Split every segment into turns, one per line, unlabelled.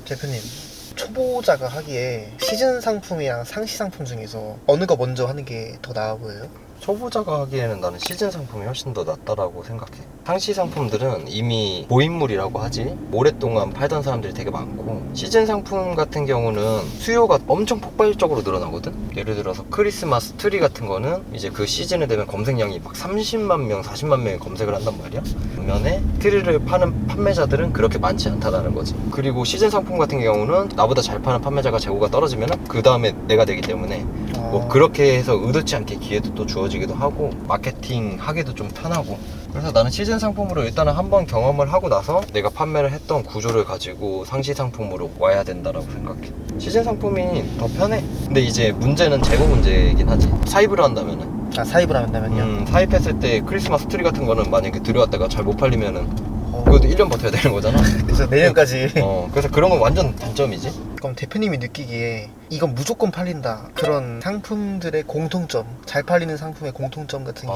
대표님, 초보자가 하기에 시즌 상품이랑 상시 상품 중에서 어느 거 먼저 하는 게 더 나아 보여요?
초보자가 하기에는 나는 시즌 상품이 훨씬 더 낫다라고 생각해. 상시 상품들은 이미 고인물이라고 하지, 오랫동안 팔던 사람들이 되게 많고, 시즌 상품 같은 경우는 수요가 엄청 폭발적으로 늘어나거든. 예를 들어서 크리스마스 트리 같은 거는 이제 그 시즌에 되면 검색량이 막 30만 명 40만 명이 검색을 한단 말이야. 반면에 트리를 파는 판매자들은 그렇게 많지 않다라는 거지. 그리고 시즌 상품 같은 경우는 나보다 잘 파는 판매자가 재고가 떨어지면 그 다음에 내가 되기 때문에 뭐 그렇게 해서 의도치 않게 기회도 또 주어지기도 하고, 마케팅 하기도 좀 편하고. 그래서 나는 시즌 상품으로 일단은 한번 경험을 하고 나서 내가 판매를 했던 구조를 가지고 상시 상품으로 와야 된다라고 생각해. 시즌 상품이 더 편해. 근데 이제 문제는 재고 문제이긴 하지. 사입을 한다면은,
사입을 한다면요?
사입했을 때 크리스마스 트리 같은 거는 만약에 들여왔다가 잘 못 팔리면은 그것도 1년 버텨야 되는 거잖아.
그래서 내년까지.
그래서 그런 건 완전 단점이지.
그럼 대표님이 느끼기에 이건 무조건 팔린다, 그런 상품들의 공통점, 잘 팔리는 상품의 공통점 같은 게.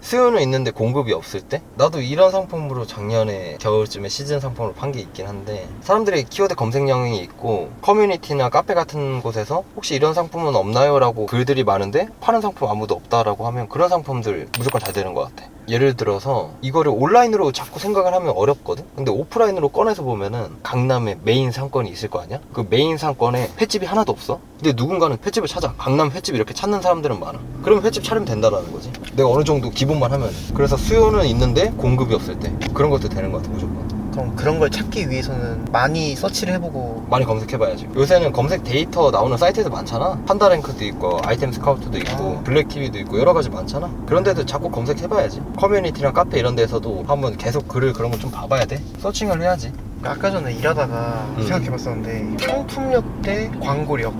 수요는 있는데 공급이 없을 때? 나도 이런 상품으로 작년에 겨울쯤에 시즌 상품으로 판 게 있긴 한데, 사람들의 키워드 검색량이 있고 커뮤니티나 카페 같은 곳에서 혹시 이런 상품은 없나요? 라고 글들이 많은데 파는 상품 아무도 없다라고 하면 그런 상품들 무조건 잘 되는 것 같아. 예를 들어서 이거를 온라인으로 자꾸 생각을 하면 어렵거든? 근데 오프라인으로 꺼내서 보면은 강남에 메인 상권이 있을 거 아니야? 그 메인 상권에 횟집이 하나도 없어? 근데 누군가는 횟집을 찾아. 강남 횟집 이렇게 찾는 사람들은 많아. 그러면 횟집 차리면 된다라는 거지. 내가 어느 정도 기본만 하면. 그래서 수요는 있는데 공급이 없을 때 그런 것도 되는 것 같아, 무조건.
그럼 그런 걸 찾기 위해서는 많이 서치를 해보고.
많이 검색해봐야지. 요새는 검색 데이터 나오는 사이트도 많잖아. 판다랭크도 있고 아이템 스카우트도 있고 블랙키위도 있고 여러 가지 많잖아. 그런 데도 자꾸 검색해봐야지. 커뮤니티나 카페 이런 데서도 한번 계속 글을 그런 거 좀 봐봐야 돼. 서칭을 해야지.
아까 전에 일하다가 생각해봤었는데, 상품력 대 광고력,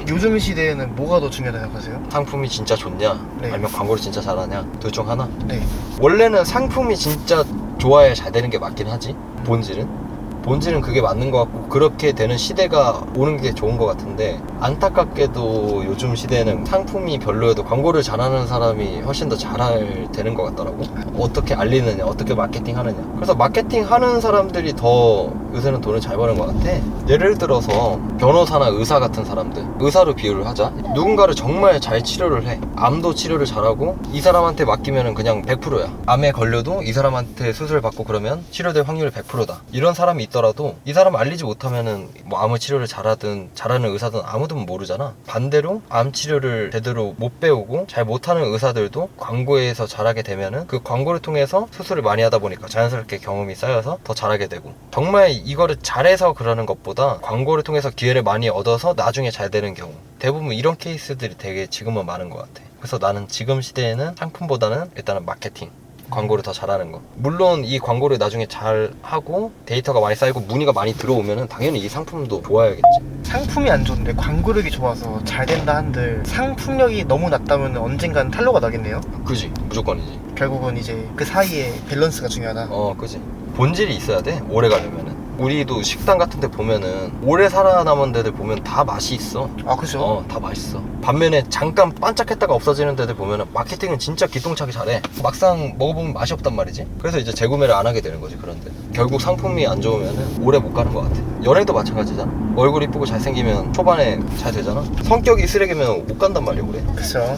요즘 시대에는 뭐가 더 중요하다고 생각하세요?
상품이 진짜 좋냐,
네.
아니면 광고를 진짜 잘하냐, 둘 중 하나.
네.
원래는 상품이 진짜 좋아야 잘 되는 게 맞긴 하지. 본질은 그게 맞는 것 같고, 그렇게 되는 시대가 오는 게 좋은 것 같은데, 안타깝게도 요즘 시대에는 상품이 별로여도 광고를 잘하는 사람이 훨씬 더 잘 되는 것 같더라고. 어떻게 알리느냐, 어떻게 마케팅 하느냐. 그래서 마케팅 하는 사람들이 더 요새는 돈을 잘 버는 것 같아. 예를 들어서 변호사나 의사 같은 사람들, 의사로 비유를 하자. 누군가를 정말 잘 치료를 해. 암도 치료를 잘하고 이 사람한테 맡기면 그냥 100%야. 암에 걸려도 이 사람한테 수술 받고 그러면 치료될 확률이 100%다. 이런 사람이 있더라도 이 사람 알리지 못하면은 뭐 암 치료를 잘하든 잘하는 의사든 아무도 모르잖아. 반대로 암 치료를 제대로 못 배우고 잘 못하는 의사들도 광고에서 잘하게 되면은 그 광고를 통해서 수술을 많이 하다 보니까 자연스럽게 경험이 쌓여서 더 잘하게 되고, 정말 이거를 잘해서 그러는 것보다 광고를 통해서 기회를 많이 얻어서 나중에 잘 되는 경우, 대부분 이런 케이스들이 되게 지금은 많은 것 같아. 그래서 나는 지금 시대에는 상품보다는 일단은 마케팅, 광고를 더 잘하는 거. 물론 이 광고를 나중에 잘 하고 데이터가 많이 쌓이고 문의가 많이 들어오면은 당연히 이 상품도 좋아야겠지.
상품이 안 좋은데 광고력이 좋아서 잘 된다 한들, 상품력이 너무 낮다면 언젠간 탄로가 나겠네요.
그지, 무조건이지.
결국은 이제 그 사이에 밸런스가 중요하다.
그지. 본질이 있어야 돼, 오래 가려면은. 우리도 식당 같은 데 보면은 오래 살아남은 데들 보면 다 맛이 있어.
그죠?
다 맛있어. 반면에 잠깐 반짝했다가 없어지는 데들 보면은 마케팅은 진짜 기똥차게 잘해. 막상 먹어보면 맛이 없단 말이지. 그래서 이제 재구매를 안 하게 되는 거지, 그런데. 결국 상품이 안 좋으면은 오래 못 가는 것 같아. 연애도 마찬가지잖아. 얼굴 이쁘고 잘생기면 초반에 잘 되잖아. 성격이 쓰레기면 못 간단 말이야, 오래.
그쵸.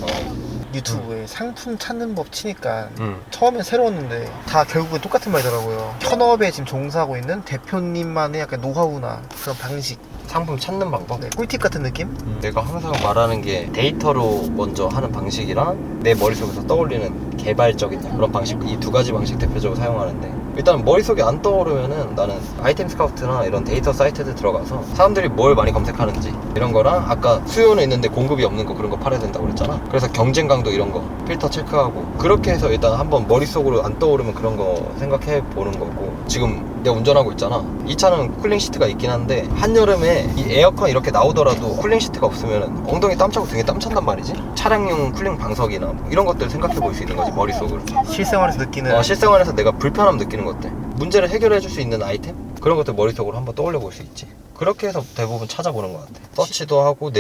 유튜브에 상품 찾는 법 치니까 처음엔 새로웠는데 다 결국은 똑같은 말이더라고요. 현업에 지금 종사하고 있는 대표님만의 약간 노하우나 그런 방식,
상품 찾는 방법?
네, 꿀팁 같은 느낌?
내가 항상 말하는 게 데이터로 먼저 하는 방식이랑 내 머릿속에서 떠올리는 개발적인 그런 방식, 이 두 가지 방식 대표적으로 사용하는데, 일단 머릿속에 안 떠오르면은 나는 아이템 스카우트나 이런 데이터 사이트들 들어가서 사람들이 뭘 많이 검색하는지 이런 거랑, 아까 수요는 있는데 공급이 없는 거, 그런 거 팔아야 된다고 그랬잖아. 그래서 경쟁 강도 이런 거 필터 체크하고, 그렇게 해서 일단 한번 머릿속으로 안 떠오르면 그런 거 생각해 보는 거고. 지금 내가 운전하고 있잖아. 이 차는 쿨링 시트가 있긴 한데 한여름에 이 에어컨 이렇게 나오더라도 쿨링 시트가 없으면 엉덩이 땀 차고 등에 땀 찬단 말이지. 차량용 쿨링 방석이나 뭐 이런 것들 생각해 볼 수 있는 거지, 머릿속으로.
실생활에서 느끼는.
실생활에서 내가 불편함 느끼는 것들, 문제를 해결해 줄 수 있는 아이템, 그런 것들 머릿속으로 한번 떠올려 볼 수 있지. 그렇게 해서 대부분 찾아보는 것 같아. 서치도 하고,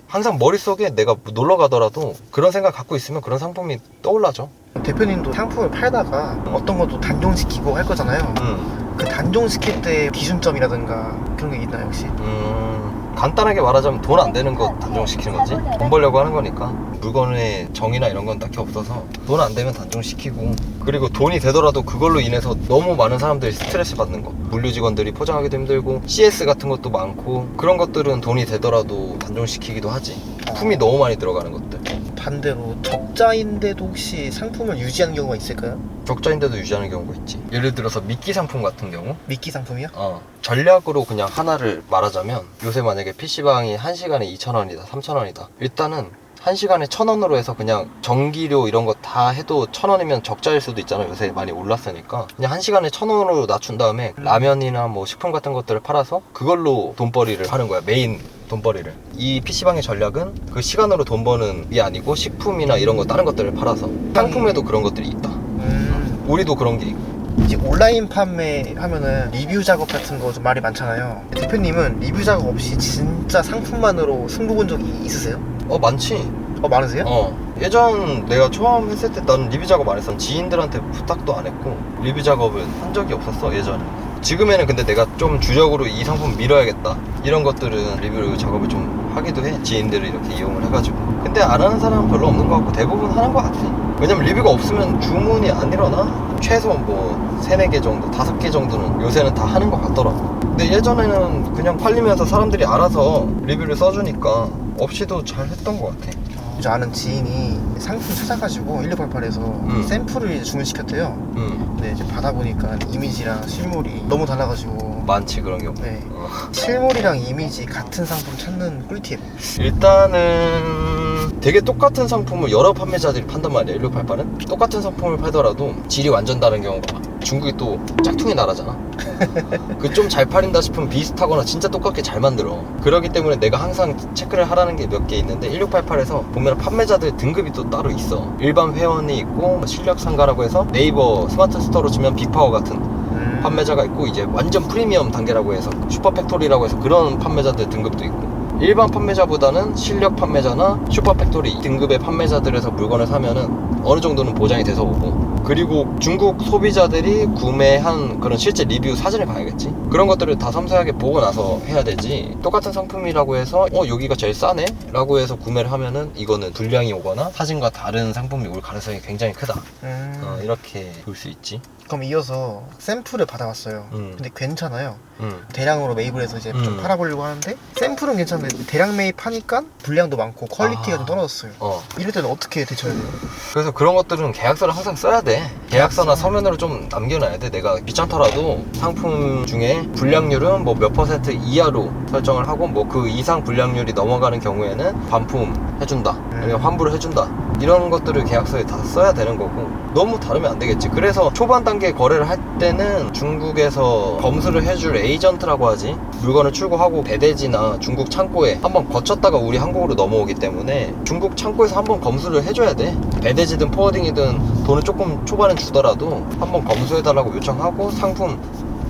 항상 머릿속에 내가 놀러 가더라도 그런 생각 갖고 있으면 그런 상품이 떠올라져.
대표님도 상품을 팔다가 어떤 것도 단종시키고 할 거잖아요. 그 단종시킬 때 기준점이라든가 그런 게 있나요 혹시?
간단하게 말하자면 돈 안 되는 거 단종시키는 거지. 돈 벌려고 하는 거니까 물건의 정의나 이런 건 딱히 없어서 돈 안 되면 단종시키고, 그리고 돈이 되더라도 그걸로 인해서 너무 많은 사람들이 스트레스 받는 거, 물류 직원들이 포장하기도 힘들고 CS 같은 것도 많고, 그런 것들은 돈이 되더라도 단종시키기도 하지. 품이 너무 많이 들어가는 것들.
반대로 적자인데도 혹시 상품을 유지하는 경우가 있을까요?
적자인데도 유지하는 경우가 있지. 예를 들어서 미끼 상품 같은 경우,
미끼 상품이요?
전략으로 그냥 하나를 말하자면, 요새 만약에 PC방이 1시간에 2,000원이다 3,000원이다, 일단은 1시간에 1,000원으로 해서 그냥 전기료 이런 거 다 해도 1,000원이면 적자일 수도 있잖아. 요새 많이 올랐으니까 그냥 1시간에 1,000원으로 낮춘 다음에 라면이나 뭐 식품 같은 것들을 팔아서 그걸로 돈벌이를 하는 거야. 메인 돈벌이를. 이 PC방의 전략은 그 시간으로 돈 버는 게 아니고 식품이나 이런 거 다른 것들을 팔아서, 상품에도 그런 것들이 있다. 우리도 그런 게 있고.
이제 온라인 판매 하면은 리뷰 작업 같은 거 좀 말이 많잖아요. 대표님은 리뷰 작업 없이 진짜 상품만으로 승부 본 적이 있으세요?
많지.
많으세요?
예전 내가 처음 했을 때 나는 리뷰 작업 안 했어. 지인들한테 부탁도 안 했고 리뷰 작업을 한 적이 없었어, 예전에. 지금에는 근데 내가 좀 주력으로 이 상품 밀어야겠다, 이런 것들은 리뷰 작업을 좀 하기도 해. 지인들을 이렇게 이용을 해가지고. 근데 안 하는 사람은 별로 없는 것 같고 대부분 하는 것 같아. 왜냐면 리뷰가 없으면 주문이 안 일어나. 최소 뭐 3, 4개 정도, 5개 정도는 요새는 다 하는 것 같더라고. 근데 예전에는 그냥 팔리면서 사람들이 알아서 리뷰를 써주니까 없이도 잘 했던 것 같아.
저 아는 지인이 상품 찾아가지고 1688에서 샘플을 주문시켰대요. 근데 이제 받아보니까 이미지랑 실물이 너무 달라가지고.
많지, 그런 경우.
네. 실물이랑 이미지 같은 상품 찾는 꿀팁.
일단은 되게 똑같은 상품을 여러 판매자들이 판단 말이야. 1688은 똑같은 상품을 팔더라도 질이 완전 다른 경우가 많아. 중국이 또 짝퉁의 나라잖아. 그 좀 잘 팔린다 싶으면 비슷하거나 진짜 똑같게 잘 만들어. 그러기 때문에 내가 항상 체크를 하라는 게 몇 개 있는데, 1688에서 보면 판매자들 등급이 또 따로 있어. 일반 회원이 있고, 실력 상가라고 해서 네이버 스마트 스토어로 치면 빅파워 같은 판매자가 있고, 이제 완전 프리미엄 단계라고 해서 슈퍼팩토리라고 해서 그런 판매자들 등급도 있고, 일반 판매자보다는 실력 판매자나 슈퍼팩토리 등급의 판매자들에서 물건을 사면은 어느 정도는 보장이 돼서 오고, 그리고 중국 소비자들이 구매한 그런 실제 리뷰 사진을 봐야겠지. 그런 것들을 다 섬세하게 보고 나서 해야 되지. 똑같은 상품이라고 해서 여기가 제일 싸네? 라고 해서 구매를 하면은 이거는 불량이 오거나 사진과 다른 상품이 올 가능성이 굉장히 크다. 이렇게 볼 수 있지.
그럼 이어서 샘플을 받아왔어요. 근데 괜찮아요. 대량으로 매입을 해서 이제 좀 팔아보려고 하는데, 샘플은 괜찮은데 대량 매입하니까 불량도 많고 퀄리티가 좀 떨어졌어요. 이럴 때는 어떻게 대처해야 돼요?
그래서 그런 것들은 계약서를 항상 써야 돼. 계약서나 서면으로 좀 남겨놔야 돼. 내가 귀찮더라도 상품 중에 불량률은 뭐 몇 % 이하로 설정을 하고, 뭐 그 이상 불량률이 넘어가는 경우에는 반품 해준다, 아니면 환불을 해준다, 이런 것들을 계약서에 다 써야 되는 거고. 너무 다르면 안 되겠지. 그래서 초반 단계 거래를 할 때는 중국에서 검수를 해줄 에이전트라고 하지, 물건을 출고하고 배대지나 중국 창고에 한번 거쳤다가 우리 한국으로 넘어오기 때문에 중국 창고에서 한번 검수를 해줘야 돼. 배대지든 포워딩이든 돈을 조금 초반에 주더라도 한번 검수해달라고 요청하고, 상품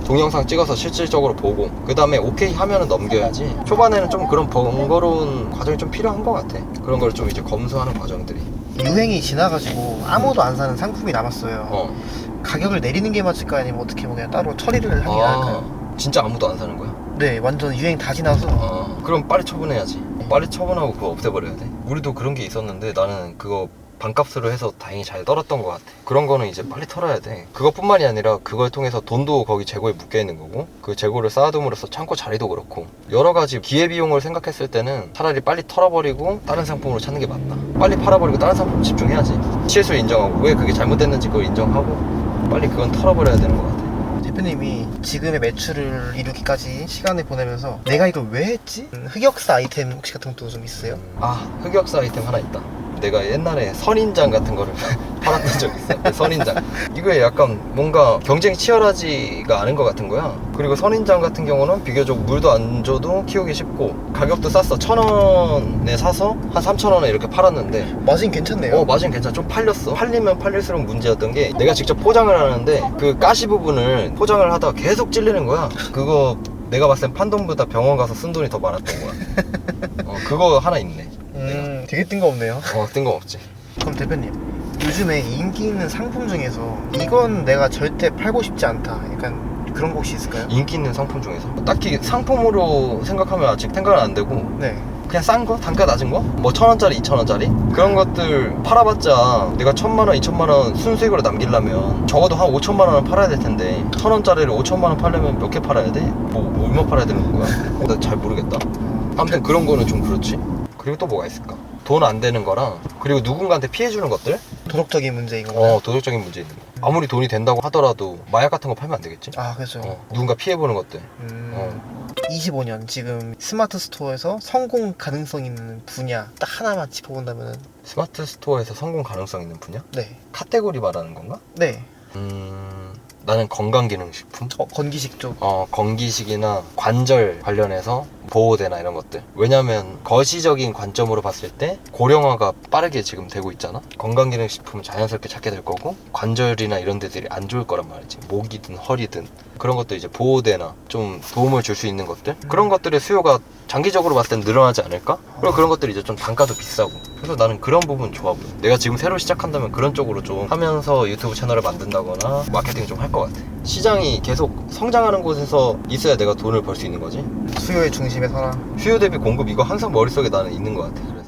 동영상 찍어서 실질적으로 보고 그 다음에 오케이 하면은 넘겨야지. 초반에는 좀 그런 번거로운 과정이 좀 필요한 것 같아. 그런 걸 좀 이제 검수하는 과정들이.
유행이 지나가지고 아무도 안 사는 상품이 남았어요. 가격을 내리는 게 맞을까요? 아니면 어떻게 뭐 그냥 따로 처리를 하는 게 나을까요?
진짜 아무도 안 사는 거야?
네, 완전 유행 다 지나서.
그럼 빨리 처분해야지. 빨리 처분하고 그거 없애버려야 돼. 우리도 그런 게 있었는데 나는 그거 반값으로 해서 다행히 잘 떨었던 것 같아. 그런 거는 이제 빨리 털어야 돼. 그것뿐만이 아니라 그걸 통해서 돈도 거기 재고에 묶여 있는 거고, 그 재고를 쌓아둠으로써 창고 자리도 그렇고, 여러 가지 기회비용을 생각했을 때는 차라리 빨리 털어버리고 다른 상품으로 찾는 게 맞다. 빨리 팔아버리고 다른 상품 집중해야지. 실수를 인정하고 왜 그게 잘못됐는지 그걸 인정하고 빨리 그건 털어버려야 되는 것 같아.
대표님이 지금의 매출을 이루기까지 시간을 보내면서 내가 이걸 왜 했지? 흑역사 아이템 혹시 같은 것도 좀 있으세요?
흑역사 아이템 하나 있다. 내가 옛날에 선인장 같은 거를 팔았던 적 있어. 선인장. 이거에 약간 뭔가 경쟁이 치열하지가 않은 것 같은 거야. 그리고 선인장 같은 경우는 비교적 물도 안 줘도 키우기 쉽고 가격도 쌌어. 1,000원에 사서 한 3,000원에 이렇게 팔았는데
마진 괜찮네요.
마진 괜찮아. 좀 팔렸어. 팔리면 팔릴수록 문제였던 게, 내가 직접 포장을 하는데 그 가시 부분을 포장을 하다가 계속 찔리는 거야. 그거 내가 봤을 땐 판돈보다 병원 가서 쓴 돈이 더 많았던 거야. 그거 하나 있네.
되게 뜬금없네요.
뜬금없지.
그럼 대표님, 요즘에 인기 있는 상품 중에서 이건 내가 절대 팔고 싶지 않다, 약간 그런 거 혹시 있을까요?
인기 있는 상품 중에서 딱히 상품으로 생각하면 아직 생각은 안 되고
네.
그냥 싼 거? 단가 낮은 거? 뭐 1,000원짜리, 2,000원짜리? 그런 것들 팔아봤자 내가 1,000만원, 2,000만원 순수익으로 남기려면 적어도 한 5천만 원은 팔아야 될 텐데 1,000원짜리를 5천만 원 팔려면 몇 개 팔아야 돼? 뭐 얼마 팔아야 되는 거야? 나 잘 모르겠다. 아무튼 그런 거는 좀 그렇지. 그리고 또 뭐가 있을까? 돈 안 되는 거랑 그리고 누군가한테 피해 주는 것들?
도덕적인 문제인 건가요?
도덕적인 문제 있는 거. 아무리 돈이 된다고 하더라도 마약 같은 거 팔면 안 되겠지?
아, 그렇죠.
누군가 피해 보는 것들.
25년 지금 스마트 스토어에서 성공 가능성 있는 분야 딱 하나만 짚어본다면은.
스마트 스토어에서 성공 가능성 있는 분야?
네.
카테고리 말하는 건가?
네.
나는 건강기능식품?
건기식 쪽.
건기식이나 관절 관련해서 보호대나 이런 것들. 왜냐면 거시적인 관점으로 봤을 때 고령화가 빠르게 지금 되고 있잖아. 건강기능식품은 자연스럽게 찾게 될 거고 관절이나 이런 데들이 안 좋을 거란 말이지. 목이든 허리든 그런 것도 이제 보호대나 좀 도움을 줄 수 있는 것들. 그런 것들의 수요가 장기적으로 봤을 땐 늘어나지 않을까? 그리고 그런 것들이 이제 좀 단가도 비싸고. 그래서 나는 그런 부분 좋아 보여. 내가 지금 새로 시작한다면 그런 쪽으로 좀 하면서 유튜브 채널을 만든다거나 마케팅 좀 할 것 같아. 시장이 계속 성장하는 곳에서 있어야 내가 돈을 벌 수 있는 거지.
수요의 중심에 서라.
수요 대비 공급 이거 항상 머릿속에 나는 있는 것 같아.